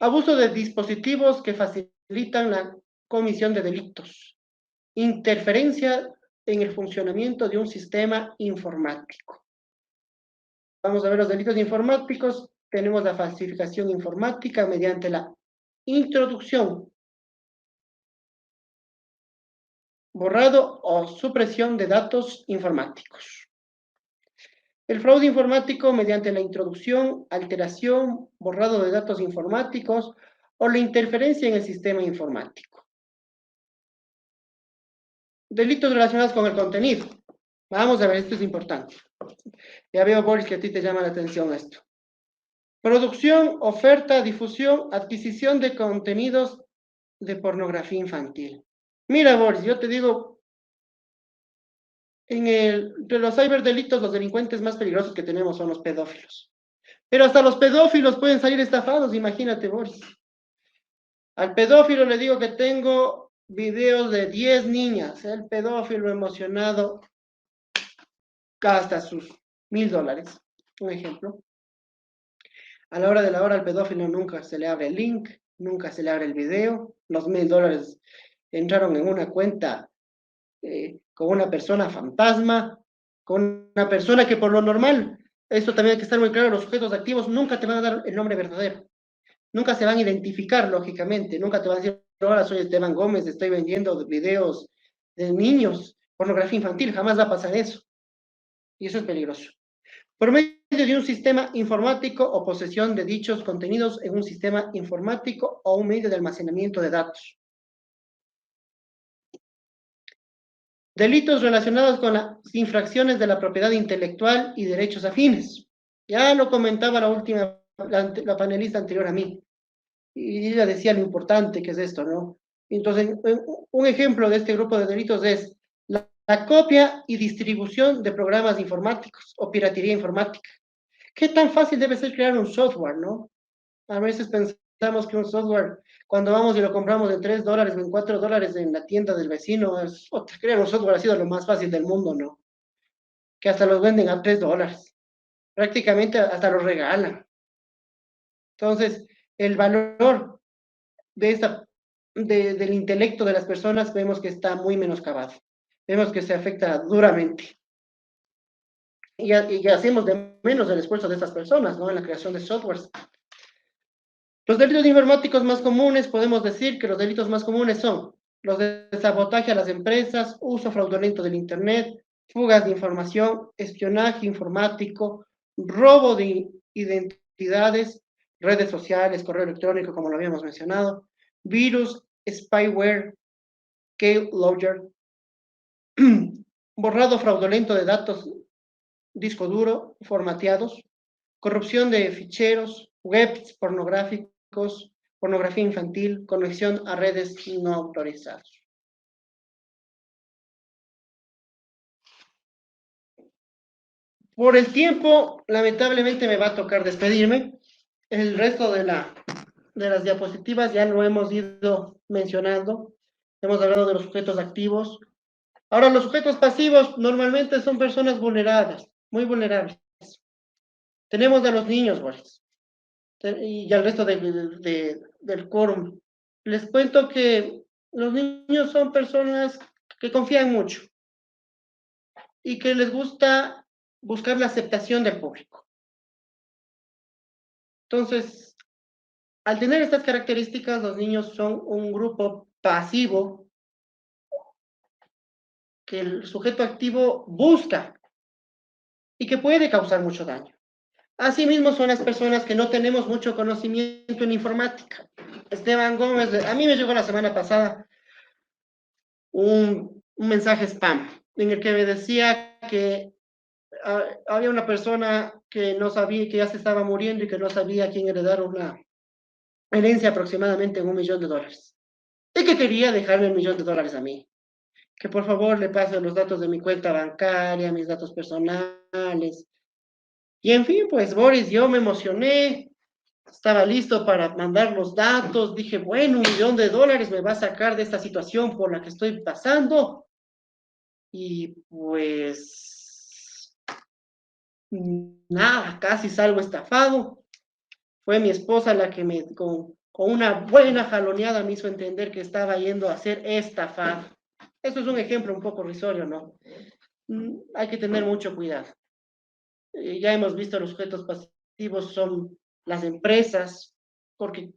[SPEAKER 2] Abuso de dispositivos que facilitan la comisión de delitos. Interferencia en el funcionamiento de un sistema informático. Vamos a ver los delitos informáticos. Tenemos la falsificación informática mediante la introducción, borrado o supresión de datos informáticos. El fraude informático mediante la introducción, alteración, borrado de datos informáticos o la interferencia en el sistema informático. Delitos relacionados con el contenido. Vamos a ver, esto es importante. Ya veo, Boris, que a ti te llama la atención esto. Producción, oferta, difusión, adquisición de contenidos de pornografía infantil. Mira, Boris, yo te digo, de los ciberdelitos, los delincuentes más peligrosos que tenemos son los pedófilos. Pero hasta los pedófilos pueden salir estafados, imagínate, Boris. Al pedófilo le digo que tengo videos de 10 niñas. El pedófilo emocionado gasta sus $1000. Un ejemplo. A la hora de la hora al pedófilo nunca se le abre el link, nunca se le abre el video. Los $1000 entraron en una cuenta con una persona fantasma, con una persona que por lo normal, esto también hay que estar muy claro, los sujetos activos nunca te van a dar el nombre verdadero. Nunca se van a identificar, lógicamente. Nunca te van a decir, hola, soy Esteban Gómez, estoy vendiendo videos de niños, pornografía infantil. Jamás va a pasar eso. Y eso es peligroso. Por medio de un sistema informático o posesión de dichos contenidos en un sistema informático o un medio de almacenamiento de datos. Delitos relacionados con las infracciones de la propiedad intelectual y derechos afines. Ya lo comentaba la panelista anterior a mí. Y ella decía lo importante que es esto, ¿no? Entonces, un ejemplo de este grupo de delitos es la copia y distribución de programas informáticos o piratería informática. ¿Qué tan fácil debe ser crear un software, no? A veces pensamos que un software, cuando vamos y lo compramos en $3, en $4 en la tienda del vecino, crear un software ha sido lo más fácil del mundo, ¿no? Que hasta los venden a $3. Prácticamente hasta los regalan. Entonces, el valor del intelecto de las personas vemos que está muy menoscabado. Vemos que se afecta duramente. Y hacemos de menos el esfuerzo de estas personas, ¿no? En la creación de softwares. Los delitos informáticos más comunes, podemos decir que los delitos más comunes son los de sabotaje a las empresas, uso fraudulento del Internet, fugas de información, espionaje informático, robo de identidades, redes sociales, correo electrónico, como lo habíamos mencionado, virus, spyware, keylogger, borrado fraudulento de datos, disco duro, formateados, corrupción de ficheros, webs pornográficos, pornografía infantil, conexión a redes no autorizadas. Por el tiempo, lamentablemente me va a tocar despedirme. El resto de las diapositivas ya lo hemos ido mencionando. Hemos hablado de los sujetos activos. Ahora, los sujetos pasivos normalmente son personas vulneradas, muy vulnerables. Tenemos a los niños, Boris, y al resto del quórum. Les cuento que los niños son personas que confían mucho y que les gusta buscar la aceptación del público. Entonces, al tener estas características, los niños son un grupo pasivo que el sujeto activo busca y que puede causar mucho daño. Asimismo, son las personas que no tenemos mucho conocimiento en informática. Esteban Gómez, a mí me llegó la semana pasada un mensaje spam en el que me decía que había una persona que no sabía, que ya se estaba muriendo y que no sabía a quién heredar una herencia aproximadamente en $1.000.000. Y que quería dejarme $1.000.000 a mí. Que por favor le pase los datos de mi cuenta bancaria, mis datos personales. Y en fin, pues Boris, yo me emocioné, estaba listo para mandar los datos, dije, bueno, $1.000.000 me va a sacar de esta situación por la que estoy pasando. Y pues nada, casi salgo estafado. Fue mi esposa la que con una buena jaloneada me hizo entender que estaba yendo a ser estafado. Eso es un ejemplo un poco risorio, ¿no? Hay que tener mucho cuidado. Ya hemos visto los sujetos pasivos son las empresas, porque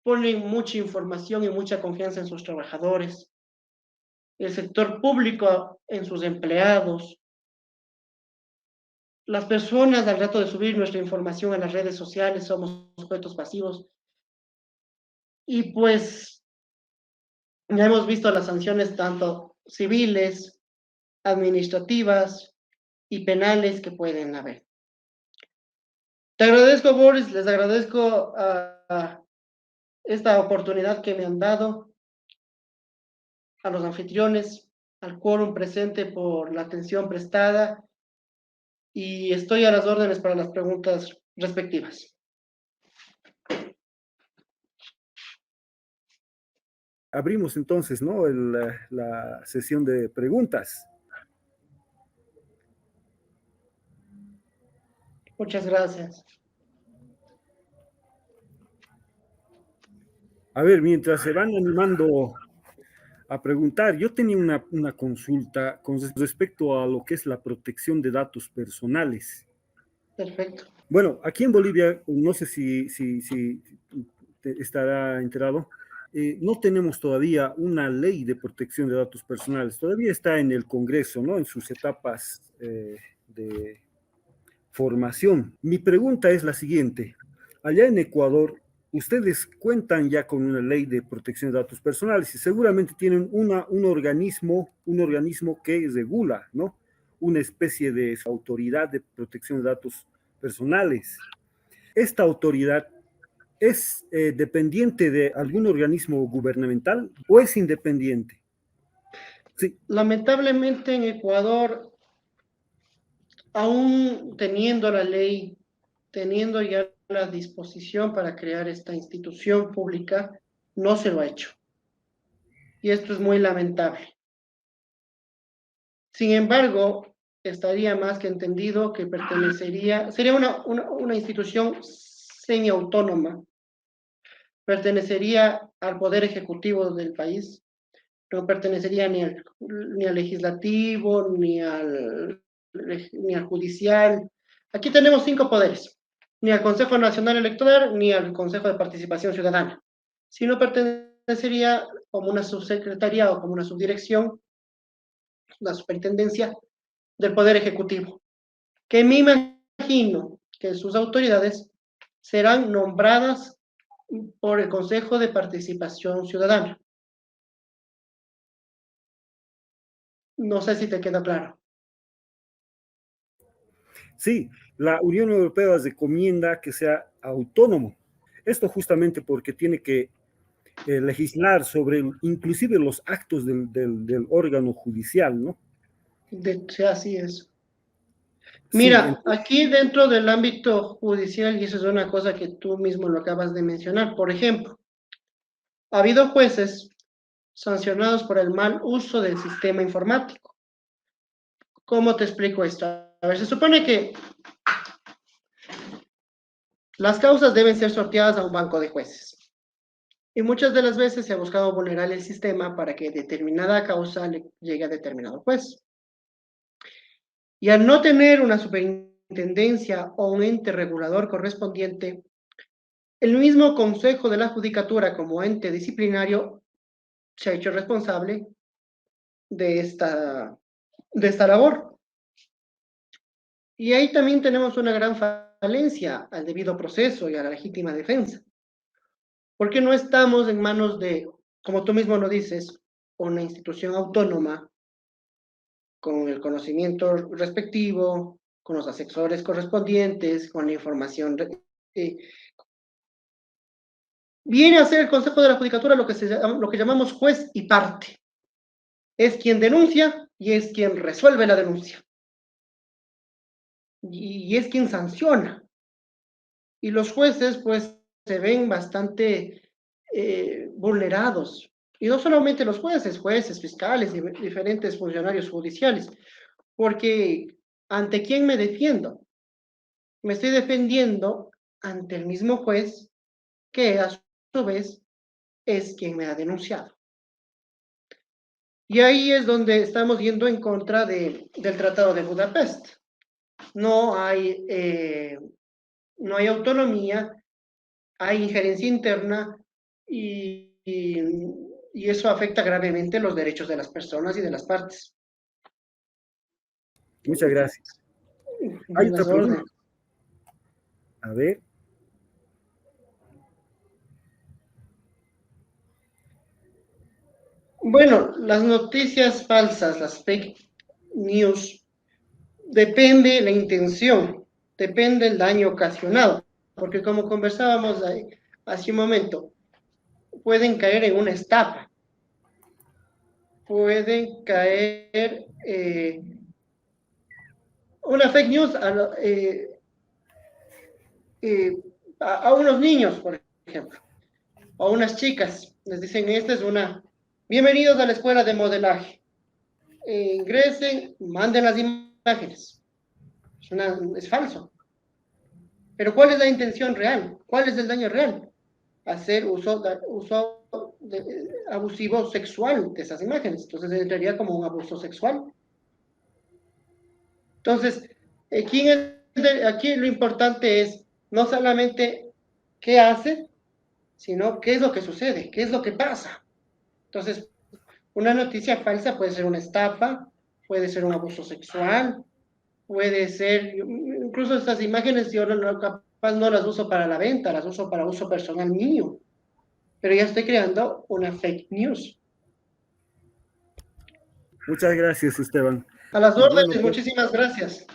[SPEAKER 2] ponen mucha información y mucha confianza en sus trabajadores. El sector público en sus empleados. Las personas al rato de subir nuestra información a las redes sociales somos sujetos pasivos. Y pues ya hemos visto las sanciones tanto civiles, administrativas y penales que pueden haber. Te agradezco, Boris, les agradezco esta oportunidad que me han dado, a los anfitriones, al quórum presente por la atención prestada, y estoy a las órdenes para las preguntas respectivas.
[SPEAKER 1] abrimos entonces, ¿no? La sesión de preguntas.
[SPEAKER 2] Muchas gracias.
[SPEAKER 1] A ver, mientras se van animando a preguntar, yo tenía una consulta con respecto a lo que es la protección de datos personales.
[SPEAKER 2] Perfecto.
[SPEAKER 1] Bueno, aquí en Bolivia, no sé si estará enterado, no tenemos todavía una ley de protección de datos personales. Todavía está en el Congreso, ¿no? En sus etapas de formación. Mi pregunta es la siguiente. Allá en Ecuador, ustedes cuentan ya con una ley de protección de datos personales y seguramente tienen un organismo que regula, ¿no? Una especie de autoridad de protección de datos personales. Esta autoridad es dependiente de algún organismo gubernamental o es independiente. Sí.
[SPEAKER 2] Lamentablemente en Ecuador, aún teniendo la ley, teniendo ya la disposición para crear esta institución pública, no se lo ha hecho. Y esto es muy lamentable. Sin embargo, estaría más que entendido que sería una institución semiautónoma, pertenecería al Poder Ejecutivo del país, no pertenecería ni al legislativo, ni al judicial. Aquí tenemos 5 poderes, ni al Consejo Nacional Electoral, ni al Consejo de Participación Ciudadana, sino pertenecería como una subsecretaría o como una subdirección, la superintendencia del Poder Ejecutivo, que me imagino que sus autoridades serán nombradas por el Consejo de Participación Ciudadana. No sé si te queda claro.
[SPEAKER 1] Sí, la Unión Europea recomienda que sea autónomo. Esto justamente porque tiene que legislar sobre inclusive los actos del órgano judicial, ¿no?
[SPEAKER 2] Así es.
[SPEAKER 1] Sí,
[SPEAKER 2] Mira, aquí dentro del ámbito judicial, y eso es una cosa que tú mismo lo acabas de mencionar, por ejemplo, ha habido jueces sancionados por el mal uso del sistema informático. ¿Cómo te explico esto? A ver, se supone que las causas deben ser sorteadas a un banco de jueces. Y muchas de las veces se ha buscado vulnerar el sistema para que determinada causa le llegue a determinado juez. Y al no tener una superintendencia o un ente regulador correspondiente, el mismo Consejo de la Judicatura como ente disciplinario se ha hecho responsable de esta labor. Y ahí también tenemos una gran falencia al debido proceso y a la legítima defensa, porque no estamos en manos de, como tú mismo lo dices, una institución autónoma con el conocimiento respectivo, con los asesores correspondientes, con la información. Viene a ser el Consejo de la Judicatura lo que llamamos juez y parte. Es quien denuncia y es quien resuelve la denuncia. Y es quien sanciona. Y los jueces, pues, se ven bastante vulnerados. Y no solamente los jueces, fiscales y diferentes funcionarios judiciales, porque ¿ante quién me defiendo? Me estoy defendiendo ante el mismo juez que a su vez es quien me ha denunciado. Y ahí es donde estamos yendo en contra del Tratado de Budapest. No hay, no hay autonomía, hay injerencia interna y eso afecta gravemente los derechos de las personas y de las partes.
[SPEAKER 1] muchas gracias. Hay otra pregunta. A ver.
[SPEAKER 2] Bueno, las noticias falsas, las fake news, depende la intención, depende el daño ocasionado, porque como conversábamos hace un momento, pueden caer en una estafa, pueden caer una fake news a unos niños, por ejemplo, o a unas chicas, les dicen, esta es una Bienvenidos a la escuela de modelaje. Ingresen, manden las imágenes. Es falso. Pero ¿cuál es la intención real? ¿Cuál es el daño real? Hacer uso abusivo sexual de esas imágenes. Entonces entraría como un abuso sexual. Entonces, aquí lo importante es no solamente qué hace, sino qué es lo que sucede, qué es lo que pasa. Entonces, una noticia falsa puede ser una estafa, puede ser un abuso sexual, puede ser, incluso estas imágenes yo capaz no las uso para la venta, las uso para uso personal mío, pero ya estoy creando una fake news.
[SPEAKER 1] Muchas gracias, Esteban.
[SPEAKER 2] A las
[SPEAKER 1] Y bueno,
[SPEAKER 2] órdenes,
[SPEAKER 1] pues,
[SPEAKER 2] muchísimas gracias.